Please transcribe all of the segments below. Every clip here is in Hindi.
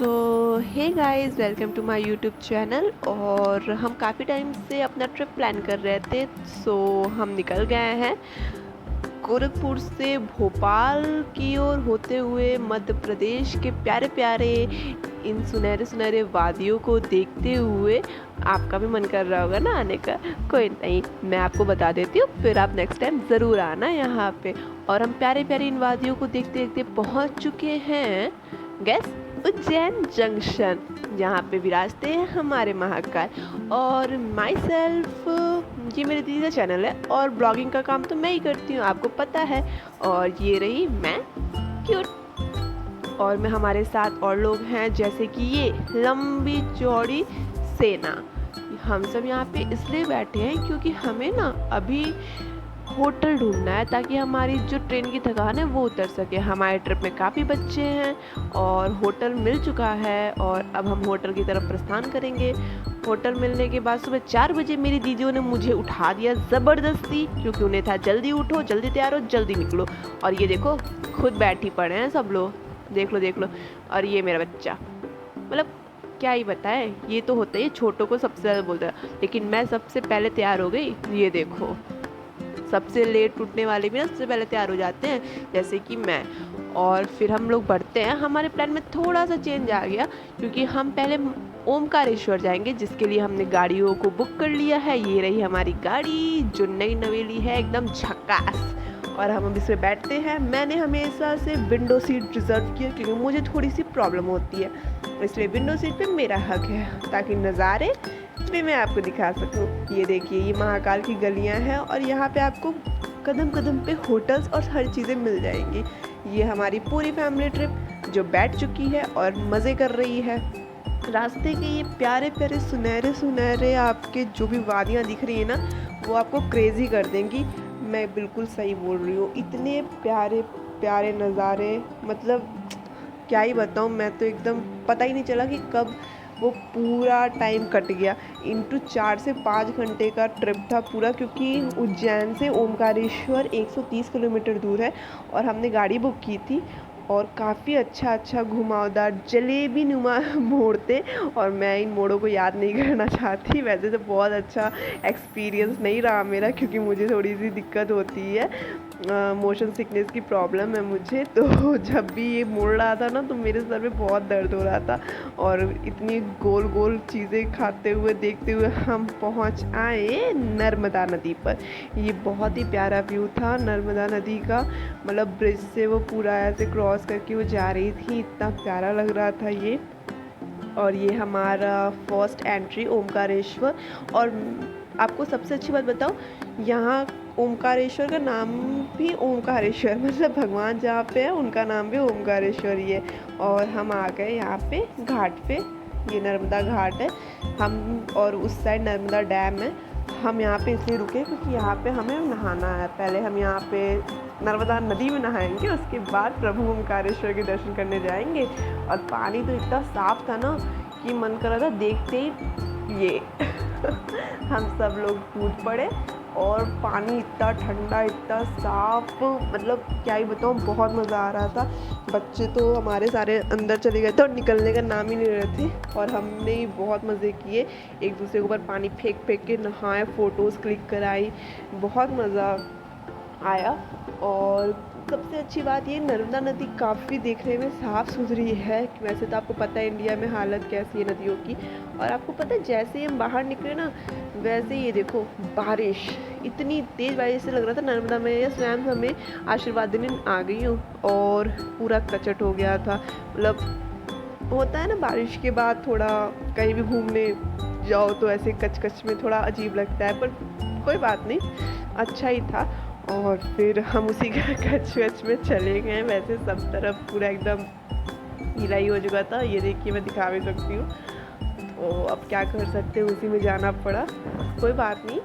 So hey guys, welcome to my YouTube channel. और हम काफ़ी टाइम से अपना ट्रिप प्लान कर रहे थे। हम निकल गए हैं गोरखपुर से भोपाल की ओर होते हुए मध्य प्रदेश के प्यारे प्यारे इन सुनहरे सुनहरे वादियों को देखते हुए। आपका भी मन कर रहा होगा ना आने का। कोई नहीं, मैं आपको बता देती हूँ, फिर आप नेक्स्ट टाइम ज़रूर आना यहाँ पे। और हम प्यारे प्यारे इन वादियों को देखते देखते पहुँच चुके हैं गैस उज्जैन जंक्शन, जहाँ पे विराजते हैं हमारे महाकाल। और माई सेल्फ, ये मेरे दीदी का चैनल है और ब्लॉगिंग का काम तो मैं ही करती हूँ, आपको पता है। और ये रही मैं क्यूट। और मैं हमारे साथ और लोग हैं, जैसे कि ये लंबी चौड़ी सेना। हम सब यहाँ पे इसलिए बैठे हैं क्योंकि हमें ना अभी होटल ढूंढना है, ताकि हमारी जो ट्रेन की थकान है वो उतर सके। हमारे ट्रिप में काफ़ी बच्चे हैं और होटल मिल चुका है, और अब हम होटल की तरफ प्रस्थान करेंगे। होटल मिलने के बाद सुबह 4 बजे मेरी दीदियों ने मुझे उठा दिया ज़बरदस्ती, क्योंकि उन्हें था जल्दी उठो, जल्दी तैयार हो, जल्दी निकलो। और ये देखो, खुद बैठी पड़े हैं सब लोग, देख लो देख लो। और ये मेरा बच्चा, मतलब क्या ही बताए, ये तो होता है, छोटों को सबसे ज़्यादा बोलता है, लेकिन मैं सबसे पहले तैयार हो गई। ये देखो, सबसे लेट टूटने वाले भी ना सबसे पहले तैयार हो जाते हैं, जैसे कि मैं। और फिर हम लोग बढ़ते हैं। हमारे प्लान में थोड़ा सा चेंज आ गया, क्योंकि हम पहले ओमकारेश्वर जाएंगे, जिसके लिए हमने गाड़ियों को बुक कर लिया है। ये रही हमारी गाड़ी, जो नई नवेली है, एकदम झकास। और हम अब इसमें बैठते हैं। मैंने हमेशा से विंडो सीट रिजर्व किया, क्योंकि मुझे थोड़ी सी प्रॉब्लम होती है, इसलिए विंडो सीट पे मेरा हक है, ताकि नज़ारे भी मैं आपको दिखा सकूं। ये देखिए, ये महाकाल की गलियां हैं, और यहाँ पे आपको कदम कदम पे होटल्स और हर चीज़ें मिल जाएंगी। ये हमारी पूरी फैमिली ट्रिप जो बैठ चुकी है और मज़े कर रही है। रास्ते के ये प्यारे प्यारे सुनहरे सुनहरे आपके जो भी वादियाँ दिख रही है ना, वो आपको क्रेज़ी कर देंगी। मैं बिल्कुल सही बोल रही हूँ, इतने प्यारे प्यारे नज़ारे, मतलब क्या ही बताऊँ। मैं तो एकदम पता ही नहीं चला कि कब वो पूरा टाइम कट गया। इंटू 4 से 5 घंटे का ट्रिप था पूरा, क्योंकि उज्जैन से ओमकारेश्वर 130 किलोमीटर दूर है, और हमने गाड़ी बुक की थी। और काफ़ी अच्छा घुमावदार जलेबी नुमा मोड़ थे, और मैं इन मोड़ों को याद नहीं करना चाहती। वैसे तो बहुत अच्छा एक्सपीरियंस नहीं रहा मेरा, क्योंकि मुझे थोड़ी सी दिक्कत होती है, मोशन सिकनेस की प्रॉब्लम है मुझे। तो जब भी ये मुड़ रहा था ना, तो मेरे सर में बहुत दर्द हो रहा था। और इतनी गोल गोल चीज़ें खाते हुए देखते हुए हम पहुंच आए नर्मदा नदी पर। ये बहुत ही प्यारा व्यू था नर्मदा नदी का, मतलब ब्रिज से वो पूरा ऐसे क्रॉस करके वो जा रही थी, इतना प्यारा लग रहा था ये। और ये हमारा फर्स्ट एंट्री ओमकारेश्वर। और आपको सबसे अच्छी बात बताऊँ, यहाँ ओमकारेश्वर का नाम भी ओमकारेश्वर, मतलब भगवान जहाँ पे है उनका नाम भी ओमकारेश्वर ही है। और हम आ गए यहाँ पे घाट पे, ये नर्मदा घाट है हम, और उस साइड नर्मदा डैम है। हम यहाँ पे इसलिए रुके क्योंकि यहाँ पे हमें नहाना है। पहले हम यहाँ पे नर्मदा नदी में नहाएंगे, उसके बाद प्रभु ओमकारेश्वर के दर्शन करने जाएंगे। और पानी तो इतना साफ था ना कि मन कर रहा था देखते ही ये हम सब लोग कूद पड़े। और पानी इतना ठंडा, इतना साफ, मतलब क्या ही बताऊँ, बहुत मज़ा आ रहा था। बच्चे तो हमारे सारे अंदर चले गए थे और निकलने का नाम ही नहीं ले रहे थे। और हमने बहुत मज़े किए, एक दूसरे के ऊपर पानी फेंक फेंक के नहाए, फ़ोटोज़ क्लिक कराई, बहुत मज़ा आया। और सबसे अच्छी बात ये, नर्मदा नदी काफ़ी देखने में साफ़ सुथरी है। वैसे तो आपको पता है इंडिया में हालत कैसी है नदियों की। और आपको पता है, जैसे ही हम बाहर निकले ना, वैसे ये देखो, बारिश, इतनी तेज़ बारिश से लग रहा था नर्मदा में या स्वयं हमें आशीर्वाद देने आ गई हूँ। और पूरा कचट हो गया था, मतलब होता है ना बारिश के बाद थोड़ा कहीं भी घूमने जाओ तो ऐसे कच कच में थोड़ा अजीब लगता है, पर कोई बात नहीं, अच्छा ही था। और फिर हम उसी कच कच में चले गए। वैसे सब तरफ पूरा एकदम गीला ही हो चुका था, ये देखिए मैं दिखा भी सकती हूँ। तो अब क्या कर सकते हैं, उसी में जाना पड़ा, कोई बात नहीं,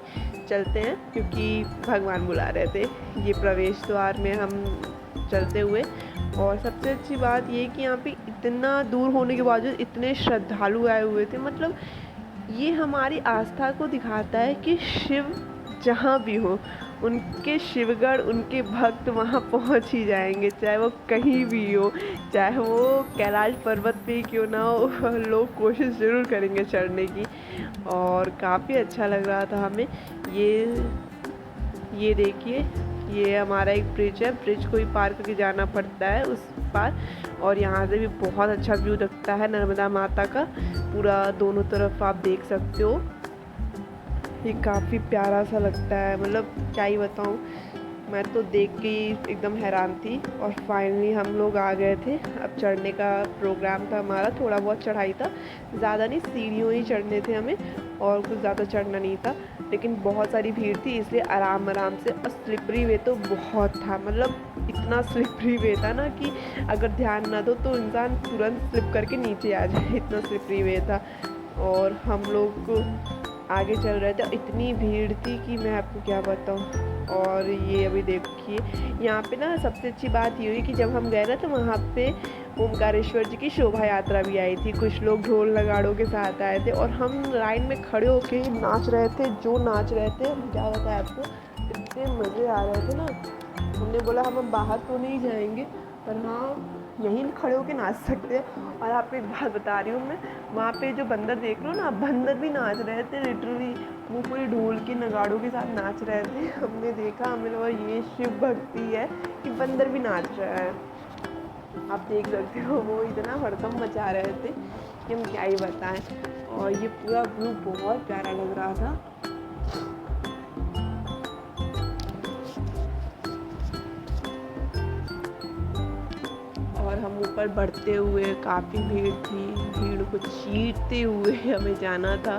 चलते हैं, क्योंकि भगवान बुला रहे थे। ये प्रवेश द्वार में हम चलते हुए। और सबसे अच्छी बात ये कि यहाँ पे इतना दूर होने के बावजूद इतने श्रद्धालु आए हुए थे, मतलब ये हमारी आस्था को दिखाता है कि शिव जहाँ भी हो, उनके शिवगढ़, उनके भक्त वहाँ पहुँच ही जाएंगे, चाहे वो कहीं भी हो, चाहे वो कैलाश पर्वत पे ही क्यों ना हो, लोग कोशिश ज़रूर करेंगे चढ़ने की। और काफ़ी अच्छा लग रहा था हमें। ये देखिए, ये हमारा एक ब्रिज है, ब्रिज को ही पार करके जाना पड़ता है उस पार। और यहाँ से भी बहुत अच्छा व्यू दिखता है नर्मदा माता का, पूरा दोनों तरफ आप देख सकते हो। ये काफ़ी प्यारा सा लगता है, मतलब क्या ही बताऊँ, मैं तो देख के ही एकदम हैरान थी। और फाइनली हम लोग आ गए थे। अब चढ़ने का प्रोग्राम था हमारा, थोड़ा बहुत चढ़ाई था, ज़्यादा नहीं, सीढ़ियों ही चढ़ने थे हमें, और कुछ ज़्यादा चढ़ना नहीं था। लेकिन बहुत सारी भीड़ थी, इसलिए आराम आराम से। और स्लिपरी वे तो बहुत था, मतलब इतना स्लिपरी वे था ना कि अगर ध्यान ना दो तो इंसान तुरंत स्लिप करके नीचे आ जाए, इतना स्लिपरी वे था। और हम लोग आगे चल रहे थे, इतनी भीड़ थी कि मैं आपको क्या बताऊँ। और ये अभी देखिए, यहाँ पे ना सबसे अच्छी बात ये हुई कि जब हम गए ना तो वहाँ पे ओमकारेश्वर जी की शोभा यात्रा भी आई थी। कुछ लोग ढोल नगाड़ों के साथ आए थे और हम लाइन में खड़े होके नाच रहे थे, जो नाच रहे थे। हम क्या बताएं आपको, इतने मज़े आ रहे थे ना, हमने बोला हम बाहर तो नहीं जाएंगे, पर हाँ यहीं खड़े होके नाच सकते हैं। और आपको एक बात बता रही हूँ मैं, वहाँ पे जो बंदर देख लो ना, बंदर भी नाच रहे थे लिटरली, वो पूरे ढोल के नगाड़ों के साथ नाच रहे थे। हमने देखा, हमें लगा ये शिव भक्ति है कि बंदर भी नाच रहा है। आप देख सकते हो, वो इतना हड़कंप मचा रहे थे कि हम क्या ही बताएं। और ये पूरा व्यू बहुत प्यारा लग रहा था। और हम ऊपर बढ़ते हुए, काफ़ी भीड़ थी, भीड़ को चीरते हुए हमें जाना था।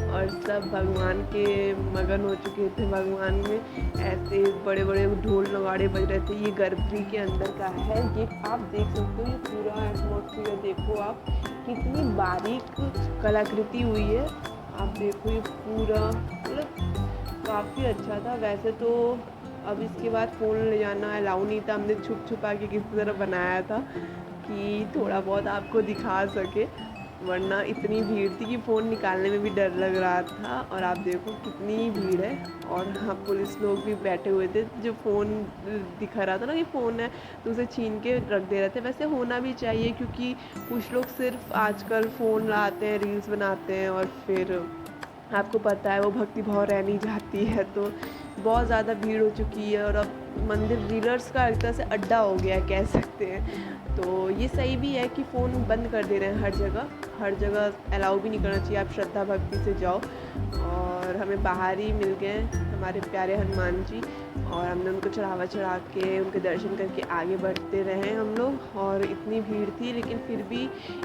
और सब भगवान के मगन हो चुके थे, भगवान में ऐसे बड़े बड़े ढोल नगाड़े बज रहे थे। ये गर्भगृह के अंदर का है, ये आप देख सकते हो, ये पूरा एटमॉस्फेयर देखो आप, कितनी बारीक कलाकृति हुई है। आप देखो ये पूरा, मतलब काफ़ी अच्छा था। वैसे तो अब इसके बाद फ़ोन ले जाना अलाउ नहीं था, हमने छुप छुपा के किसी तरह बनाया था कि थोड़ा बहुत आपको दिखा सके, वरना इतनी भीड़ थी कि फ़ोन निकालने में भी डर लग रहा था। और आप देखो कितनी भीड़ है। और हाँ, पुलिस लोग भी बैठे हुए थे, जो फ़ोन दिखा रहा था ना कि फ़ोन है तो उसे छीन के रख दे रहे थे। वैसे होना भी चाहिए, क्योंकि कुछ लोग सिर्फ आजकल फ़ोन लाते हैं, रील्स बनाते हैं, और फिर आपको पता है वो भक्ति भाव रह नहीं जाती है। तो बहुत ज़्यादा भीड़ हो चुकी है, और अब मंदिर रीलर्स का एक तरह से अड्डा हो गया कह सकते हैं। तो ये सही भी है कि फ़ोन बंद कर दे रहे हैं हर जगह अलाउ भी नहीं करना चाहिए, आप श्रद्धा भक्ति से जाओ। और हमें बाहर ही मिल गए हमारे प्यारे हनुमान जी, और हमने उनको चढ़ावा चढ़ा के उनके दर्शन करके आगे बढ़ते रहे हम लोग। और इतनी भीड़ थी, लेकिन फिर भी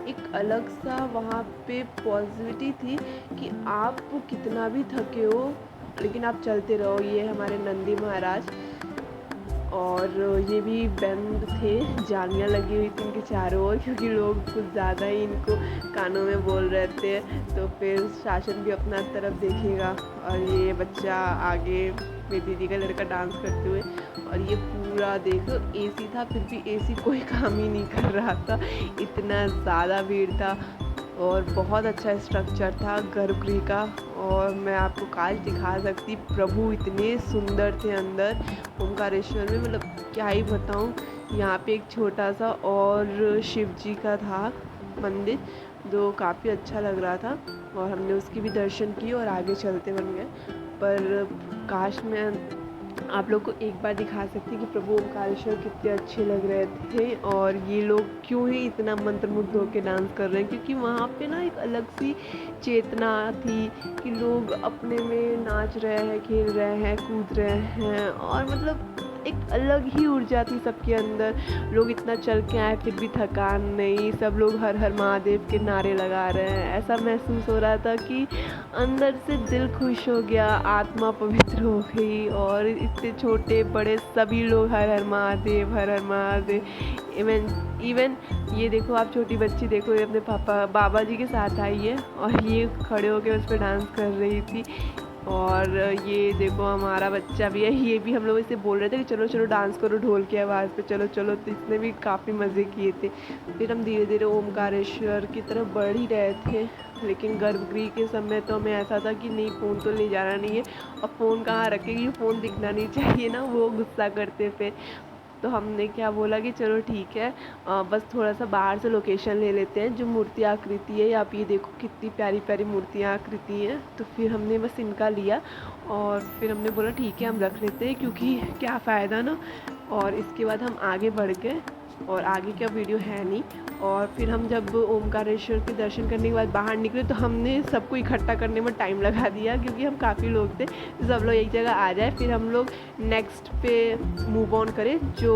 एक अलग सा वहाँ पे पॉजिटिविटी थी कि आप कितना भी थके हो लेकिन आप चलते रहो। ये हमारे नंदी महाराज, और ये भी बंद थे, जालियाँ लगी हुई थी इनके चारों ओर, क्योंकि लोग कुछ ज़्यादा ही इनको कानों में बोल रहे थे। तो फिर शासन भी अपना तरफ देखेगा। और ये बच्चा आगे, मेरी दीदी का लड़का डांस करते हुए। और ये पूरा देखो एसी था, फिर भी एसी कोई काम ही नहीं कर रहा था, इतना ज़्यादा भीड़ था। और बहुत अच्छा स्ट्रक्चर था गर्भगृह का, और मैं आपको काश दिखा सकती, प्रभु इतने सुंदर थे अंदर ओमकारेश्वर में, मतलब क्या ही बताऊँ। यहाँ पे एक छोटा सा और शिव जी का था मंदिर, जो काफ़ी अच्छा लग रहा था, और हमने उसकी भी दर्शन किए और आगे चलते बन गए। पर काश मैं आप लोग को एक बार दिखा सकती कि प्रभु ओमकारेश्वर कितने अच्छे लग रहे थे, और ये लोग क्यों ही इतना मंत्रमुग्ध होकर डांस कर रहे हैं, क्योंकि वहाँ पे ना एक अलग सी चेतना थी कि लोग अपने में नाच रहे हैं, खेल रहे हैं, कूद रहे हैं, और मतलब एक अलग ही ऊर्जा थी सबके अंदर। लोग इतना चल के आए फिर भी थकान नहीं, सब लोग हर हर महादेव के नारे लगा रहे हैं। ऐसा महसूस हो रहा था कि अंदर से दिल खुश हो गया, आत्मा पवित्र हो गई। और इतने छोटे बड़े सभी लोग हर हर महादेव, हर हर महादेव। इवन ये देखो, आप छोटी बच्ची देखो, ये अपने पापा बाबा जी के साथ आई है, और ये खड़े होकर उस पर डांस कर रही थी। और ये देखो हमारा बच्चा भी है, ये भी हम लोग इसे बोल रहे थे कि चलो चलो डांस करो ढोल की आवाज़ पे, चलो चलो, तो इसने भी काफ़ी मज़े किए थे। फिर हम धीरे धीरे ओमकारेश्वर की तरफ बढ़ ही रहे थे, लेकिन गर्भगृह के समय तो हमें ऐसा था कि नहीं, फ़ोन तो ले जाना नहीं है, और फ़ोन कहाँ रखेगी, फ़ोन दिखना नहीं चाहिए ना, वो गुस्सा करते फिर। तो हमने क्या बोला कि चलो ठीक है, बस थोड़ा सा बाहर से लोकेशन ले लेते हैं। जो मूर्ति आकृति है, आप ये देखो कितनी प्यारी प्यारी मूर्तियाँ आकृति हैं। तो फिर हमने बस इनका लिया, और फिर हमने बोला ठीक है हम रख लेते हैं, क्योंकि क्या फ़ायदा ना। और इसके बाद हम आगे बढ़ गए, और आगे क्या वीडियो है नहीं। और फिर हम जब ओमकारेश्वर के दर्शन करने के बाद बाहर निकले, तो हमने सबको इकट्ठा करने में टाइम लगा दिया, क्योंकि हम काफ़ी लोग थे। सब लोग एक जगह आ जाए, फिर हम लोग नेक्स्ट पे मूव ऑन करें। जो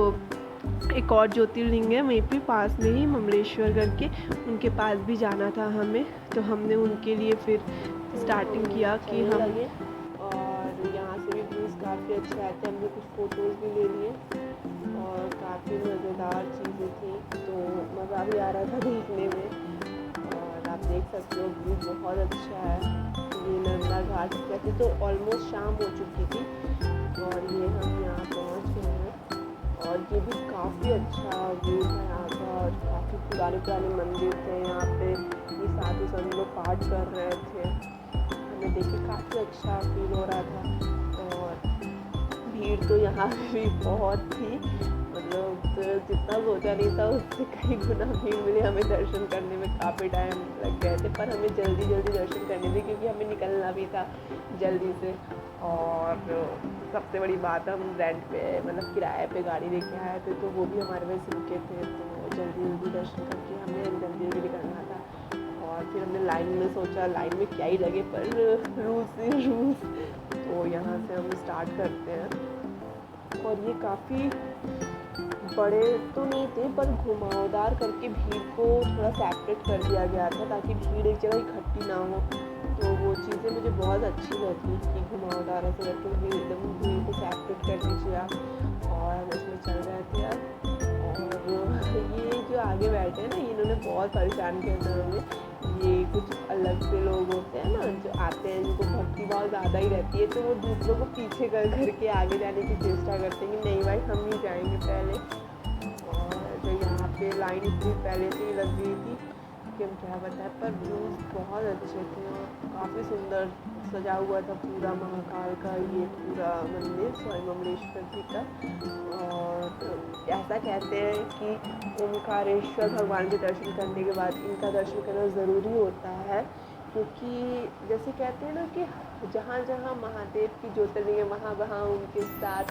एक और ज्योतिर्लिंग है वहीं पे पास में ही, ममलेश्वर करके, उनके पास भी जाना था हमें। तो हमने उनके लिए फिर स्टार्टिंग किया कि हम, और यहाँ से भी व्यूज़ काफ़ी अच्छे आए थे। हमने कुछ फ़ोटोज़ भी ले लिए, और काफ़ी मज़ेदार चीज़ें थी, तो मज़ा भी आ रहा था देखने में। और आप देख सकते हो व्यू बहुत अच्छा है। ये नर्मदा घाट कहते, तो ऑलमोस्ट शाम हो चुकी थी, और ये हम यहाँ पहुँच गए हैं। और ये भी काफ़ी अच्छा व्यू है यहाँ का, और काफ़ी पुराने पुराने मंदिर थे यहाँ पे। ये साधु संत लोग पाठ कर रहे थे, हमें देख के काफ़ी अच्छा फील हो रहा था। और भीड़ तो यहाँ भी बहुत थी, मतलब तो जितना सोचा नहीं था उससे कई गुना भीड़ मिली। हमें दर्शन करने में काफ़ी टाइम लग गए थे, पर हमें जल्दी जल्दी दर्शन करने थे, क्योंकि हमें निकलना भी था जल्दी से। और सबसे बड़ी बात, हम रेंट पे, मतलब किराए पे गाड़ी लेके आए थे, तो वो भी हमारे वजह से रुके थे, तो जल्दी जल्दी दर्शन करके हमें जल्दी जल्दी निकलना था। और फिर हमने लाइन में सोचा, लाइन में क्या ही लगे, पर रूल्स। तो यहाँ से हम स्टार्ट करते हैं। और ये काफ़ी बड़े तो नहीं थे, पर घुमावदार करके भीड़ को थोड़ा सेपरेट कर दिया गया था, ताकि भीड़ एक जगह इकट्ठी ना हो। तो वो चीज़ें मुझे बहुत अच्छी लगी कि घुमावदार ऐसे करके भीड़ एकदम भीड़ को सेपरेट कर दीजिए आप। और हम इसमें चल रहे थे यार, और ये जो आगे बैठे हैं ना, इन्होंने बहुत परेशान किया था हमें। ये कुछ अलग से लोग होते हैं ना, जो आते हैं, जिनको भक्ति भाव ज़्यादा ही रहती है, तो वो दूसरों को पीछे कर करके आगे जाने की चेष्टा करते हैं कि नहीं भाई हम ही जाएंगे पहले। और जो यहाँ पे लाइन इतनी पहले से ही लग गई थी कि हम क्या बताएं, पर व्यूज़ बहुत अच्छे थे, और काफ़ी सुंदर सजा हुआ था पूरा महाकाल का ये पूरा मंदिर, स्वयंमलेश्वर जी का। और ऐसा कहते हैं कि ओमकारेश्वर भगवान के दर्शन करने के बाद इनका दर्शन करना ज़रूरी होता है, क्योंकि जैसे कहते हैं ना कि जहाँ जहाँ महादेव की ज्योतिर्लिंग है, वहाँ वहाँ उनके साथ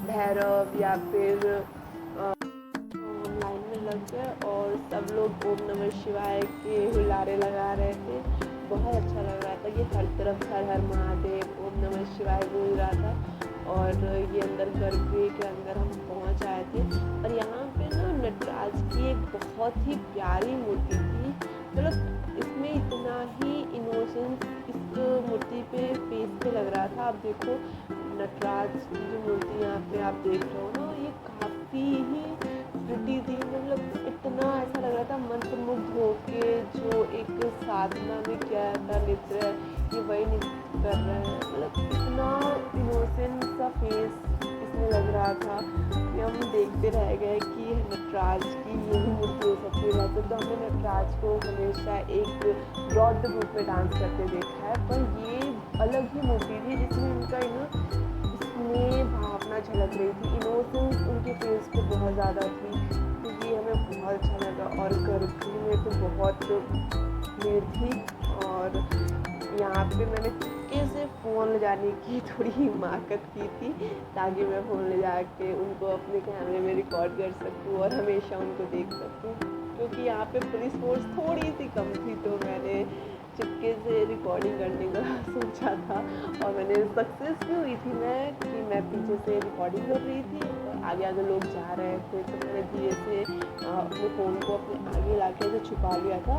भैरव या फिर लाइन में लग गए, और सब लोग ओम नमः शिवाय के हुलारे लगा रहे थे। बहुत अच्छा लग रहा था कि हर तरफ हर हर महादेव, ओम नमः शिवाय बोल रहा था। और ये अंदर गर्भगृह के अंदर हम पहुंच आए थे, और यहाँ पे ना नटराज की एक बहुत ही प्यारी मूर्ति थी। मतलब इसमें इतना ही इनोसेंस इस मूर्ति पे फेस पे लग रहा था। आप देखो नटराज की जो मूर्ति यहाँ पे आप देख रहे हो ना, ये काफ़ी ही प्रिटी थी। मतलब इतना ऐसा लग रहा था मंत्रमुग्ध होके, जो एक साधना में क्या था नृत्य है, ये वही नृत्य कर रहे हैं। मतलब इतना इनोसेंट सा फेस इसमें लग रहा था कि हम देखते रह गए कि नटराज की ये भी मूर्ति हो सकती है। वैसे तो हमने नटराज को हमेशा एक रौद्र रूप में डांस करते देखा है, पर ये अलग ही मूर्ति थी, जिसमें उनका इसमें भावना झलक रही थी, इनोसेंस उनके फेस पे बहुत ज़्यादा थी। तो ये हमें बहुत अच्छा लगा। और गर्भगृह में तो बहुत भीड़ थी, और यहाँ पे मैंने चुपके से फ़ोन ले जाने की थोड़ी हिमाकत की थी, ताकि मैं फ़ोन ले जाके उनको अपने कैमरे में रिकॉर्ड कर सकूँ और हमेशा उनको देख सकूँ, क्योंकि यहाँ पे पुलिस फोर्स थोड़ी सी कम थी। तो मैंने चुपके से रिकॉर्डिंग करने का सोचा था, और मैंने सक्सेस भी हुई थी मैं, कि मैं पीछे से रिकॉर्डिंग कर रही थी और आगे आगे लोग जा रहे थे। तो मैंने धीरे से अपने फ़ोन को अपने आगे ला के छुपा लिया था,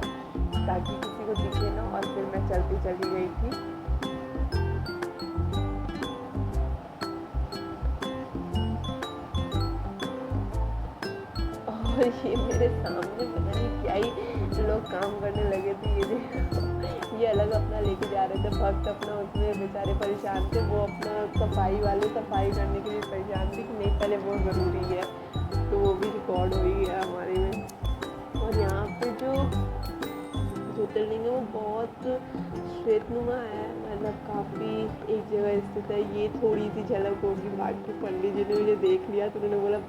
ताकि किसी को दिखे ना, और फिर मैं चलती चली गई थी। और ये मेरे सामने पता नहीं क्या ही लोग काम करने लगे थे। ये अलग अपना लेके जा रहे थे, भक्त अपना उसमें बेचारे परेशान थे, वो अपना सफाई वाले सफाई करने के लिए परेशान थे कि नहीं पहले वो ज़रूरी है, तो वो भी रिकॉर्ड हो ही गया हमारे में। और यहाँ पे जो ज्योतिर्लिंग है वो बहुत श्वेतनुमा है, मतलब काफ़ी एक जगह स्थित है। ये थोड़ी सी झलक होगी, बाकी पंडित जी ने मुझे देख लिया तो उन्होंने बोला